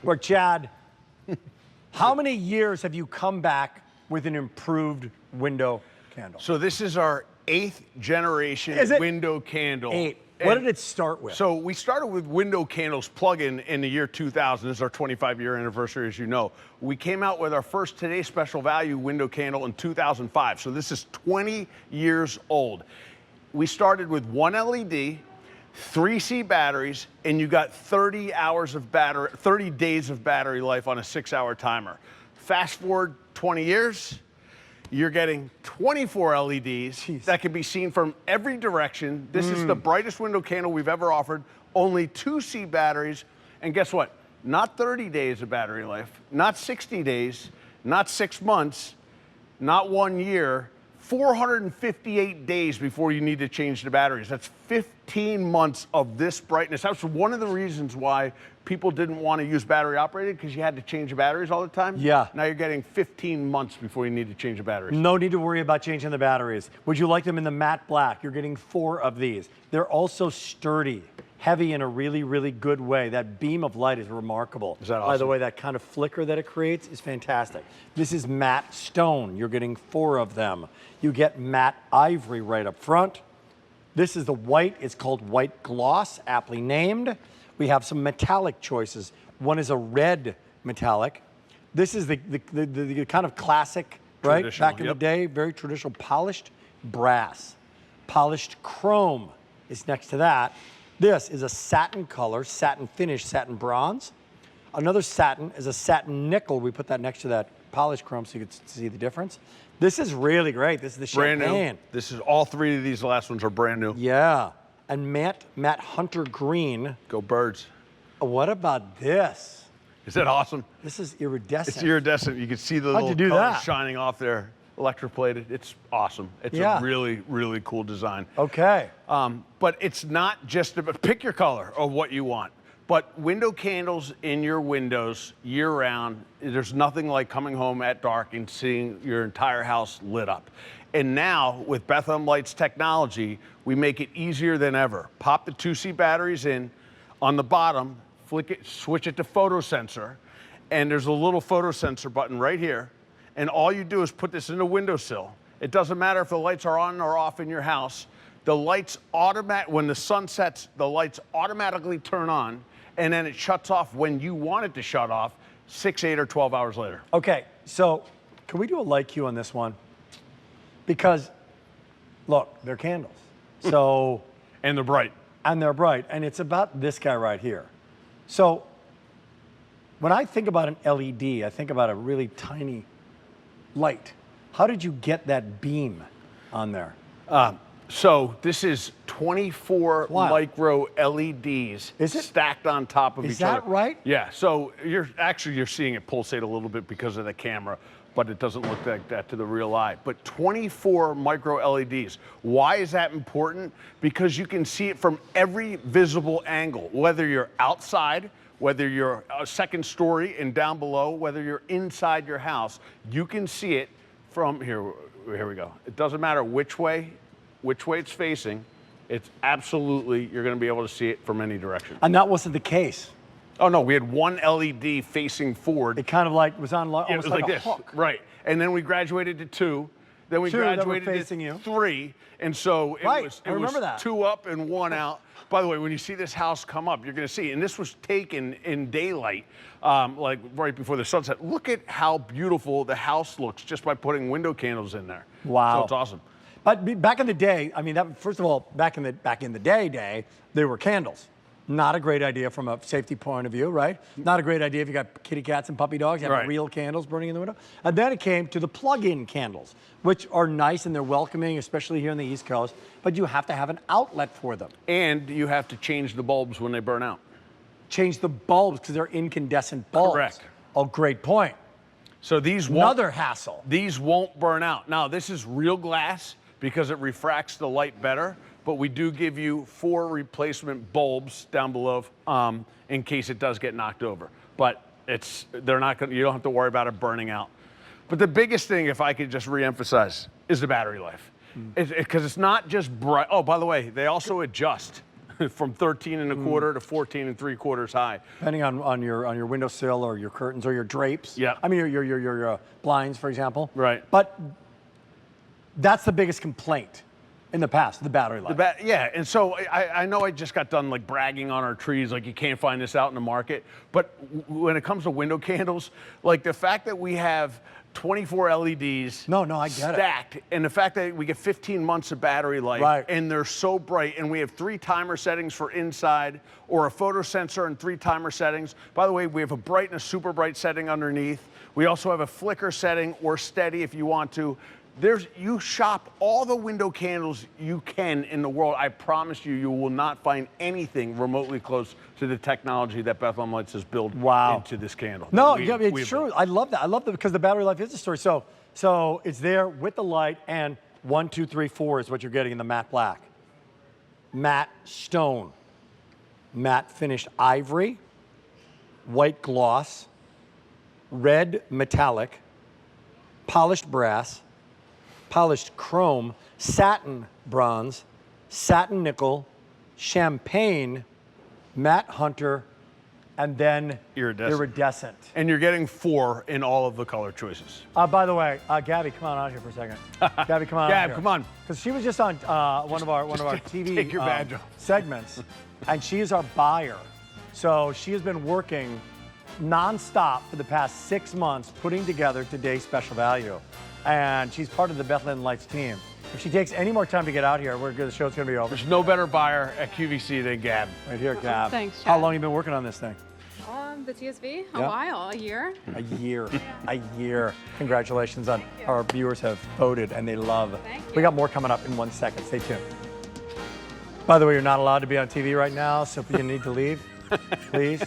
Or Chad, how many years have you come back with an improved window candle? So this is our 8th generation window candle. 8. What did it start with? So we started with window candles plug-in in the year 2000. This is our 25-year anniversary, as you know. We came out with our first Today's Special Value window candle in 2005. So this is 20 years old. We started with 1 LED, 3C batteries, and you got 30 days of battery life on a 6-hour timer. Fast forward 20 years, you're getting 24 LEDs that can be seen from every direction. This is the brightest window candle we've ever offered. Only 2C batteries. And guess what? Not 30 days of battery life, not 60 days, not 6 months, not 1 year, 458 days before you need to change the batteries. That's 15 months of this brightness. That's one of the reasons why people didn't want to use battery operated, because you had to change the batteries all the time. Yeah. Now you're getting 15 months before you need to change the batteries. No need to worry about changing the batteries. Would you like them in the matte black? You're getting 4 of these. They're also sturdy, heavy in a really, really good way. That beam of light is remarkable. Is that awesome? By the way, that kind of flicker that it creates is fantastic. This is matte stone. You're getting 4 of them. You get matte ivory right up front. This is the white. It's called white gloss, aptly named. We have some metallic choices. One is a red metallic. This is the kind of classic, right? Back in the day, very traditional polished brass. Polished chrome is next to that. This is a satin color, satin finish, satin bronze. Another satin is a satin nickel. We put that next to that polished chrome so you can see the difference. This is really great. This is the champagne. Brand new. This is all 3 of these last ones are brand new. Yeah. And matte hunter green. Go Birds. What about this? Is that awesome? This is iridescent. It's iridescent. You can see the little colors shining off there, electroplated. It's awesome. It's a really, really cool design. Okay. But it's not just about, pick your color of what you want. But window candles in your windows year-round, there's nothing like coming home at dark and seeing your entire house lit up. And now, with Bethlehem Lights technology, we make it easier than ever. Pop the 2C batteries in. On the bottom, flick it, switch it to photo sensor, and there's a little photo sensor button right here. And all you do is put this in the windowsill. It doesn't matter if the lights are on or off in your house. The lights when the sun sets, the lights automatically turn on, and then it shuts off when you want it to shut off 6, 8, or 12 hours later. Okay, so can we do a light cue on this one? Because, look, they're candles. So. And they're bright. And they're bright. And it's about this guy right here. So when I think about an LED, I think about a really tiny light. How did you get that beam on there? So this is 24 micro LEDs stacked on top of each other. Is that right? Yeah, so you're seeing it pulsate a little bit because of the camera, but it doesn't look like that to the real eye. But 24 micro LEDs. Why is that important? Because you can see it from every visible angle, whether you're outside, whether you're a second story and down below, whether you're inside your house, you can see it from here we go. It doesn't matter which way it's facing. It's absolutely, you're going to be able to see it from any direction. And that wasn't the case. Oh no, we had 1 LED facing forward. It kind of like was on almost it was like this, hook. Right? And then we graduated to 2. Then we graduated to 3, and so it was 2 up and 1 out. By the way, when you see this house come up, you're going to see, and this was taken in daylight, like right before the sunset. Look at how beautiful the house looks just by putting window candles in there. Wow, so it's awesome. But back in the day, I mean, first of all, back in the day, they were candles. Not a great idea from a safety point of view, right? Not a great idea if you got kitty cats and puppy dogs. You have real candles burning in the window. And then it came to the plug-in candles, which are nice and they're welcoming, especially here on the East Coast. But you have to have an outlet for them. And you have to change the bulbs when they burn out. Change the bulbs because they're incandescent bulbs. Correct. Oh, great point. So these another hassle. These won't burn out. Now this is real glass because it refracts the light better. But we do give you 4 replacement bulbs down below in case it does get knocked over. But they're not going. You don't have to worry about it burning out. But the biggest thing, if I could just reemphasize, is the battery life. Because it's not just bright. Oh, by the way, they also adjust. from 13 and a quarter to 14 and 3/4 high. Depending on your windowsill or your curtains or your drapes. Yeah. I mean your blinds, for example. Right. But that's the biggest complaint in the past, the battery life. Yeah, and so I know I just got done like bragging on our trees, like you can't find this out in the market. But when it comes to window candles, like the fact that we have 24 LEDs No, I get it. stacked, and the fact that we get 15 months of battery life, Right. and they're so bright, and we have 3 timer settings for inside, or a photo sensor and 3 timer settings. By the way, we have a bright and a super bright setting underneath. We also have a flicker setting or steady if you want to. You shop all the window candles you can in the world. I promise you, you will not find anything remotely close to the technology that Bethlehem Lights has built into this candle. No, it's true. I love that. I love that because the battery life is the story. So it's there with the light, and 1, 2, 3, 4 is what you're getting in the matte black. Matte stone, matte finished ivory, white gloss, red metallic, polished brass, polished chrome, satin bronze, satin nickel, champagne, matte hunter, and then iridescent. And you're getting 4 in all of the color choices. By the way, Gabby, come on out here for a second. Gabby, come on out here. Come on. Because she was just on one of our TV take your badge off. segments, and she is our buyer. So she has been working nonstop for the past 6 months putting together today's special value. And she's part of the Bethlehem Lights team. If she takes any more time to get out here, the show's going to be over. There's no better buyer at QVC than Gab. Right here, Gab. Thanks, Chad. How long have you been working on this thing? The TSV? A Yeah. while, a year. A year. A year. Congratulations on our viewers have voted and they love. Thank you. We got more coming up in 1 second. Stay tuned. By the way, you're not allowed to be on TV right now, so if you need to leave, please.